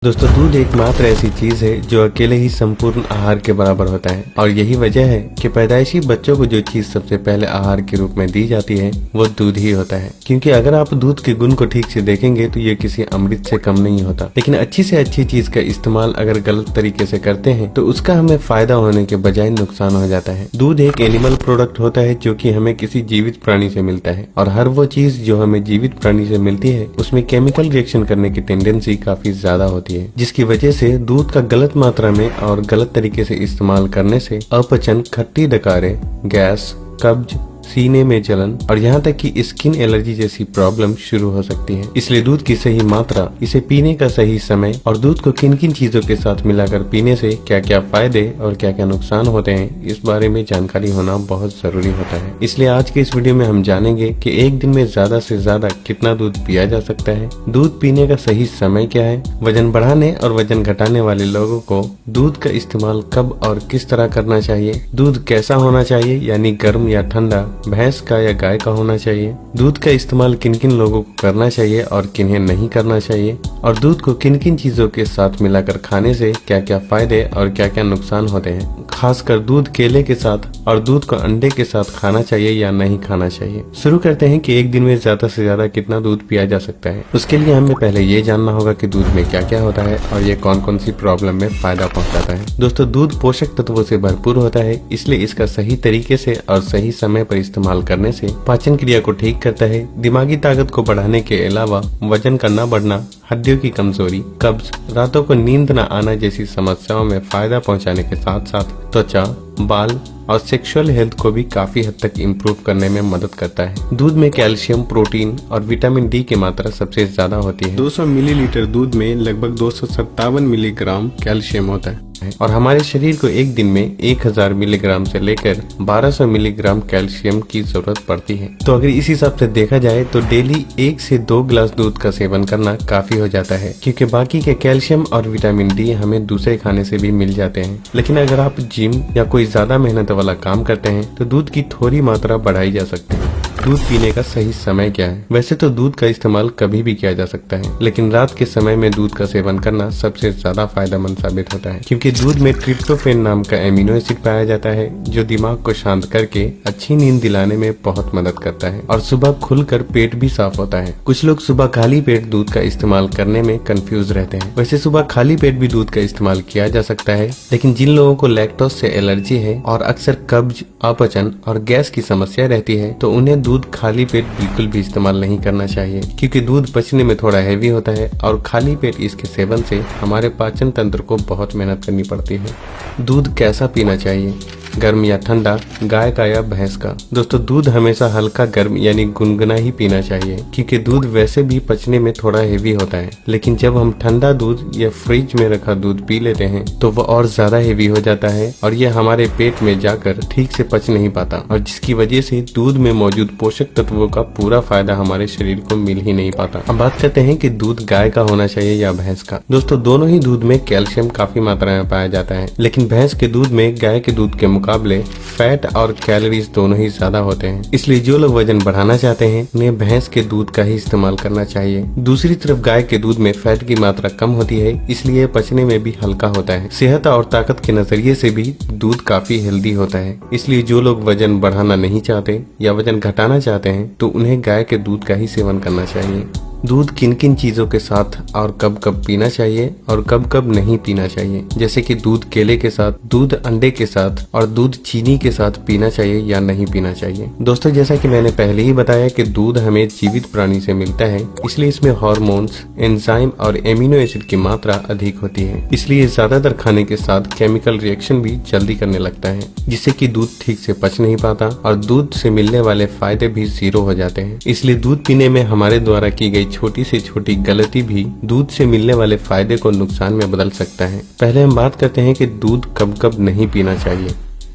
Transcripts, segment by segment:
दोस्तों, दूध एकमात्र ऐसी चीज है जो अकेले ही संपूर्ण आहार के बराबर होता है और यही वजह है कि पैदाइशी बच्चों को जो चीज सबसे पहले आहार के रूप में दी जाती है वो दूध ही होता है। क्योंकि अगर आप दूध के गुण को ठीक से देखेंगे तो ये किसी अमृत से कम नहीं होता। लेकिन अच्छी से अच्छी चीज का इस्तेमाल अगर गलत तरीके से करते हैं तो उसका हमें फायदा होने के बजाय नुकसान हो जाता है। दूध एक एनिमल प्रोडक्ट होता है जो कि हमें किसी जीवित प्राणी से मिलता है और हर वो चीज जो हमें जीवित प्राणी से मिलती है उसमें केमिकल रिएक्शन करने की टेंडेंसी काफी ज्यादा होती है, जिसकी वजह से दूध का गलत मात्रा में और गलत तरीके से इस्तेमाल करने से अपचन, खट्टी डकारे, गैस, कब्ज, सीने में जलन और यहाँ तक कि स्किन एलर्जी जैसी प्रॉब्लम शुरू हो सकती है। इसलिए दूध की सही मात्रा, इसे पीने का सही समय और दूध को किन किन चीजों के साथ मिलाकर पीने से क्या क्या फायदे और क्या क्या नुकसान होते हैं, इस बारे में जानकारी होना बहुत जरूरी होता है। इसलिए आज के इस वीडियो में हम जानेंगे कि एक दिन में ज्यादा से ज्यादा कितना दूध पिया जा सकता है, दूध पीने का सही समय क्या है, वजन बढ़ाने और वजन घटाने वाले लोगों को दूध का इस्तेमाल कब और किस तरह करना चाहिए, दूध कैसा होना चाहिए यानी गर्म या ठंडा, भैंस का या गाय का होना चाहिए, दूध का इस्तेमाल किन किन लोगों को करना चाहिए और किन्हें नहीं करना चाहिए, और दूध को किन किन चीजों के साथ मिलाकर खाने से क्या क्या फायदे और क्या क्या नुकसान होते हैं। खासकर दूध केले के साथ और दूध को अंडे के साथ खाना चाहिए या नहीं खाना चाहिए। शुरू करते हैं कि एक दिन में ज्यादा से ज्यादा कितना दूध पिया जा सकता है। उसके लिए हमें पहले ये जानना होगा कि दूध में क्या क्या होता है और ये कौन कौन सी प्रॉब्लम में फायदा पहुंचाता है। दोस्तों, दूध पोषक तत्वों से भरपूर होता है, इसलिए इसका सही तरीके से और सही समय पर इस्तेमाल करने से पाचन क्रिया को ठीक करता है, दिमागी ताकत को बढ़ाने के अलावा वजन का न बढ़ना, हड्डियों की कमजोरी, कब्ज, रातों को नींद न आना जैसी समस्याओं में फायदा पहुंचाने के साथ साथ त्वचा, बाल और सेक्सुअल हेल्थ को भी काफी हद तक इम्प्रूव करने में मदद करता है। दूध में कैल्शियम, प्रोटीन और विटामिन डी की मात्रा सबसे ज्यादा होती है। 200 मिलीलीटर दूध में लगभग 257 मिलीग्राम कैल्शियम होता है और हमारे शरीर को एक दिन में 1000 मिलीग्राम से लेकर 1200 मिलीग्राम कैल्शियम की जरूरत पड़ती है। तो अगर इस हिसाब से देखा जाए तो डेली 1 से 2 गिलास दूध का सेवन करना काफी हो जाता है, क्योंकि बाकी के कैल्शियम और विटामिन डी हमें दूसरे खाने से भी मिल जाते हैं। लेकिन अगर आप जिम या कोई ज्यादा मेहनत वाला काम करते हैं तो दूध की थोड़ी मात्रा बढ़ाई जा सकती है। दूध पीने का सही समय क्या है? वैसे तो दूध का इस्तेमाल कभी भी किया जा सकता है, लेकिन रात के समय में दूध का सेवन करना सबसे ज्यादा फायदेमंद साबित होता है, क्योंकि दूध में ट्रिप्टोफेन नाम का एमिनो एसिड पाया जाता है जो दिमाग को शांत करके अच्छी नींद दिलाने में बहुत मदद करता है और सुबह खुलकर पेट भी साफ होता है। कुछ लोग सुबह खाली पेट दूध का इस्तेमाल करने में कंफ्यूज रहते हैं। वैसे सुबह खाली पेट भी दूध का इस्तेमाल किया जा सकता है, लेकिन जिन लोगों को लैक्टोज से एलर्जी है और अक्सर कब्ज, अपचन और गैस की समस्या रहती है तो उन्हें दूध खाली पेट बिल्कुल भी इस्तेमाल नहीं करना चाहिए, क्योंकि दूध पचने में थोड़ा हैवी होता है और खाली पेट इसके सेवन से हमारे पाचन तंत्र को बहुत मेहनत करनी पड़ती है। दूध कैसा पीना चाहिए? गर्म या ठंडा, गाय का या भैंस का? दोस्तों, दूध हमेशा हल्का गर्म यानी गुनगुना ही पीना चाहिए, क्योंकि दूध वैसे भी पचने में थोड़ा हेवी होता है। लेकिन जब हम ठंडा दूध या फ्रिज में रखा दूध पी लेते हैं तो वह और ज्यादा हेवी हो जाता है और यह हमारे पेट में जाकर ठीक से पच नहीं पाता, और जिसकी वजह से दूध में मौजूद पोषक तत्वों का पूरा फायदा हमारे शरीर को मिल ही नहीं पाता। अब बात करते हैं कि दूध गाय का होना चाहिए या भैंस का। दोस्तों, दोनों ही दूध में कैल्शियम काफी मात्रा में पाया जाता है, लेकिन भैंस के दूध में गाय के दूध के मुकाबले फैट और कैलोरीज दोनों ही ज्यादा होते हैं। इसलिए जो लोग वजन बढ़ाना चाहते हैं उन्हें भैंस के दूध का ही इस्तेमाल करना चाहिए। दूसरी तरफ गाय के दूध में फैट की मात्रा कम होती है, इसलिए पचने में भी हल्का होता है। सेहत और ताकत के नजरिए से भी दूध काफी हेल्दी होता है। इसलिए जो लोग वजन बढ़ाना नहीं चाहते या वजन घटाना चाहते हैं तो उन्हें गाय के दूध का ही सेवन करना चाहिए। दूध किन किन चीजों के साथ और कब कब पीना चाहिए और कब कब नहीं पीना चाहिए, जैसे कि दूध केले के साथ, दूध अंडे के साथ और दूध चीनी के साथ पीना चाहिए या नहीं पीना चाहिए। दोस्तों, जैसा कि मैंने पहले ही बताया कि दूध हमें जीवित प्राणी से मिलता है, इसलिए इसमें हार्मोन्स, एंजाइम और एमिनो एसिड की मात्रा अधिक होती है। इसलिए ज्यादातर खाने के साथ केमिकल रिएक्शन भी जल्दी करने लगता है, जिससे कि दूध ठीक से पच नहीं पाता और दूध से मिलने वाले फायदे भी जीरो हो जाते हैं। इसलिए दूध पीने में हमारे द्वारा की गई छोटी से छोटी गलती भी दूध से मिलने वाले फायदे को नुकसान में बदल सकता है। पहले हम बात करते हैं कि दूध कब कब नहीं पीना चाहिए।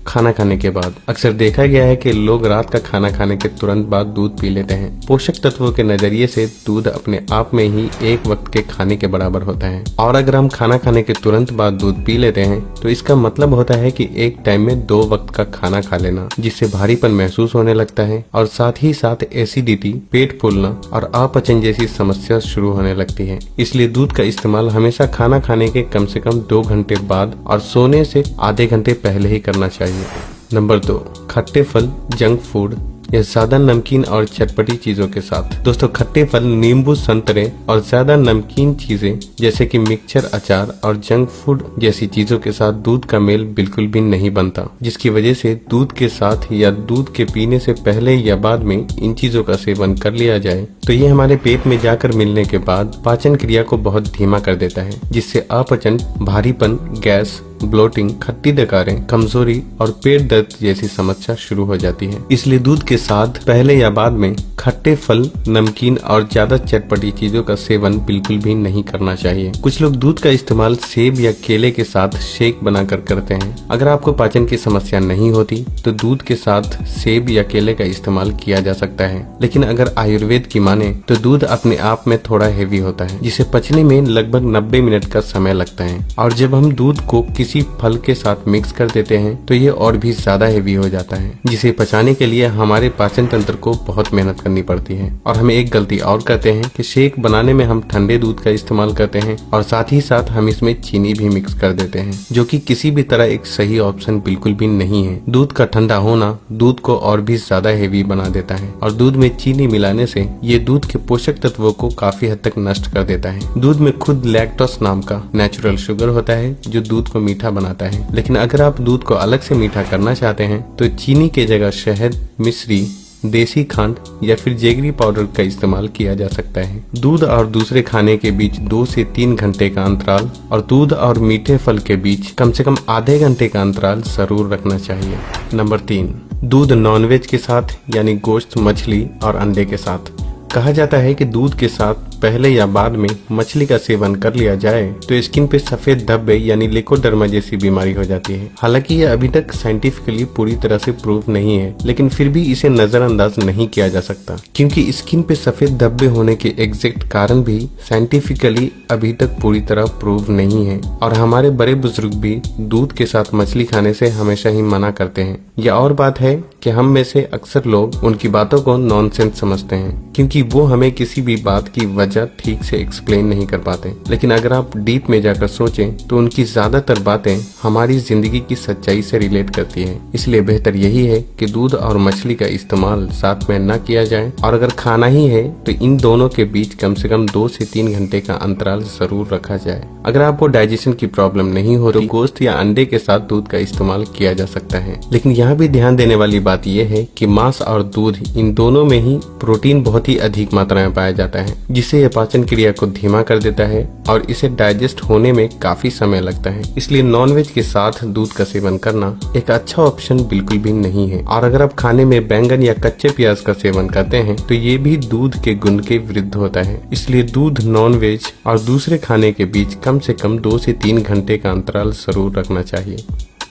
खाना खाने के बाद। अक्सर देखा गया है कि लोग रात का खाना खाने के तुरंत बाद दूध पी लेते हैं। पोषक तत्वों के नजरिए से दूध अपने आप में ही एक वक्त के खाने के बराबर होता है, और अगर हम खाना खाने के तुरंत बाद दूध पी लेते हैं तो इसका मतलब होता है कि एक टाइम में 2 वक्त का खाना खा लेना, जिससे भारीपन महसूस होने लगता है और साथ ही साथ एसिडिटी, पेट फूलना और अपचन जैसी समस्या शुरू होने लगती है। इसलिए दूध का इस्तेमाल हमेशा खाना खाने के कम से कम 2 घंटे बाद और सोने से आधे घंटे पहले ही करना चाहिए। नंबर 2, खट्टे फल, जंक फूड या ज्यादा नमकीन और चटपटी चीजों के साथ। दोस्तों, खट्टे फल, नींबू, संतरे और ज्यादा नमकीन चीजें जैसे कि मिक्सचर, अचार और जंक फूड जैसी चीजों के साथ दूध का मेल बिल्कुल भी नहीं बनता, जिसकी वजह से दूध के साथ या दूध के पीने से पहले या बाद में इन चीजों का सेवन कर लिया जाए तो ये हमारे पेट में जाकर मिलने के बाद पाचन क्रिया को बहुत धीमा कर देता है, जिससे अपचन, भारीपन, गैस, ब्लोटिंग, खट्टी डकारें, कमजोरी और पेट दर्द जैसी समस्या शुरू हो जाती है। इसलिए दूध के साथ पहले या बाद में खट्टे फल, नमकीन और ज्यादा चटपटी चीजों का सेवन बिल्कुल भी नहीं करना चाहिए। कुछ लोग दूध का इस्तेमाल सेब या केले के साथ शेक बनाकर करते हैं। अगर आपको पाचन की समस्या नहीं होती तो दूध के साथ सेब या केले का इस्तेमाल किया जा सकता है, लेकिन अगर आयुर्वेद की माने तो दूध अपने आप में थोड़ा हेवी होता है, जिसे पचने में लगभग 90 मिनट का समय लगता है, और जब हम दूध को किसी फल के साथ मिक्स कर देते हैं तो ये और भी ज्यादा हेवी हो जाता है, जिसे पचाने के लिए हमारे पाचन तंत्र को बहुत मेहनत करनी पड़ती है। और हम एक गलती और करते हैं कि शेक बनाने में हम ठंडे दूध का इस्तेमाल करते हैं और साथ ही साथ हम इसमें चीनी भी मिक्स कर देते हैं, जो कि किसी भी तरह एक सही ऑप्शन बिल्कुल भी नहीं है। दूध का ठंडा होना दूध को और भी ज्यादा हेवी बना देता है, और दूध में चीनी मिलाने से ये दूध के पोषक तत्वों को काफी हद तक नष्ट कर देता है। दूध में खुद लैक्टोस नाम का नेचुरल शुगर होता है जो दूध को मीठा बनाता है, लेकिन अगर आप दूध को अलग से मीठा करना चाहते हैं तो चीनी के जगह शहद, मिश्री, देसी खंड या फिर जेगरी पाउडर का इस्तेमाल किया जा सकता है। दूध और दूसरे खाने के बीच 2 से 3 घंटे का अंतराल और दूध और मीठे फल के बीच कम से कम आधे घंटे का अंतराल जरूर रखना चाहिए। नंबर 3, दूध नॉनवेज के साथ यानी गोश्त, मछली और अंडे के साथ। कहा जाता है कि दूध के साथ पहले या बाद में मछली का सेवन कर लिया जाए तो स्किन पे सफेद धब्बे यानी लिकोडर्मा जैसी बीमारी हो जाती है। हालांकि यह अभी तक साइंटिफिकली पूरी तरह से प्रूव नहीं है, लेकिन फिर भी इसे नजरअंदाज नहीं किया जा सकता, क्योंकि स्किन पे सफेद धब्बे होने के एग्जैक्ट कारण भी साइंटिफिकली अभी तक पूरी तरह प्रूव नहीं है। और हमारे बड़े बुजुर्ग भी दूध के साथ मछली खाने से हमेशा ही मना करते हैं। यह और बात है कि हम में से अक्सर लोग उनकी बातों को नॉनसेंस समझते हैं, क्योंकि वो हमें किसी भी बात की वजह ठीक से एक्सप्लेन नहीं कर पाते। लेकिन अगर आप डीप में जाकर सोचें तो उनकी ज्यादातर बातें हमारी जिंदगी की सच्चाई से रिलेट करती है। इसलिए बेहतर यही है कि दूध और मछली का इस्तेमाल साथ में न किया जाए, और अगर खाना ही है तो इन दोनों के बीच कम से कम 2 से 3 घंटे का अंतराल जरूर रखा जाए। अगर आपको डाइजेशन की प्रॉब्लम नहीं हो तो गोश्त या अंडे के साथ दूध का इस्तेमाल किया जा सकता है। लेकिन यहाँ भी ध्यान देने वाली बात यह है कि मांस और दूध, इन दोनों में ही प्रोटीन बहुत ही अधिक मात्रा में पाया जाता है, जिससे यह पाचन क्रिया को धीमा कर देता है और इसे डाइजेस्ट होने में काफी समय लगता है। इसलिए नॉनवेज के साथ दूध का सेवन करना एक अच्छा ऑप्शन बिल्कुल भी नहीं है। और अगर आप खाने में बैंगन या कच्चे प्याज का सेवन करते हैं तो ये भी दूध के गुण के विरुद्ध होता है। इसलिए दूध, नॉनवेज और दूसरे खाने के बीच कम से कम 2 से 3 घंटे का अंतराल जरूर रखना चाहिए।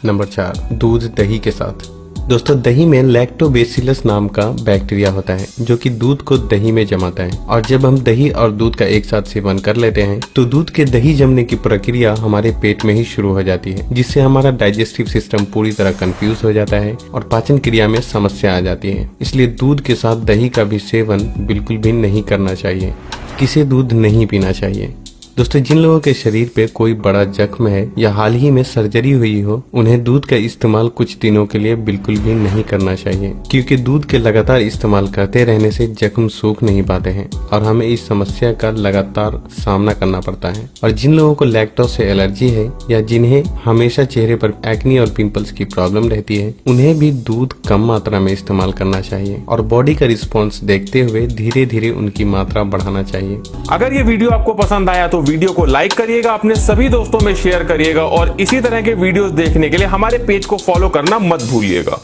नंबर 4, दूध दही के साथ। दोस्तों, दही में लैक्टोबैसिलस नाम का बैक्टीरिया होता है जो कि दूध को दही में जमाता है, और जब हम दही और दूध का एक साथ सेवन कर लेते हैं तो दूध के दही जमने की प्रक्रिया हमारे पेट में ही शुरू हो जाती है, जिससे हमारा डाइजेस्टिव सिस्टम पूरी तरह कंफ्यूज हो जाता है और पाचन क्रिया में समस्या आ जाती है। इसलिए दूध के साथ दही का भी सेवन बिल्कुल भी नहीं करना चाहिए। किसे दूध नहीं पीना चाहिए? दोस्तों, जिन लोगों के शरीर पे कोई बड़ा जख्म है या हाल ही में सर्जरी हुई हो, उन्हें दूध का इस्तेमाल कुछ दिनों के लिए बिल्कुल भी नहीं करना चाहिए, क्योंकि दूध के लगातार इस्तेमाल करते रहने से जख्म सूख नहीं पाते हैं और हमें इस समस्या का लगातार सामना करना पड़ता है। और जिन लोगों को लैक्टोज से एलर्जी है या जिन्हें हमेशा चेहरे पर एक्नी और पिंपल्स की प्रॉब्लम रहती है, उन्हें भी दूध कम मात्रा में इस्तेमाल करना चाहिए और बॉडी का रिस्पॉन्स देखते हुए धीरे धीरे उनकी मात्रा बढ़ाना चाहिए। अगर ये वीडियो आपको पसंद आया तो वीडियो को लाइक करिएगा, अपने सभी दोस्तों में शेयर करिएगा और इसी तरह के वीडियोस देखने के लिए हमारे पेज को फॉलो करना मत भूलिएगा।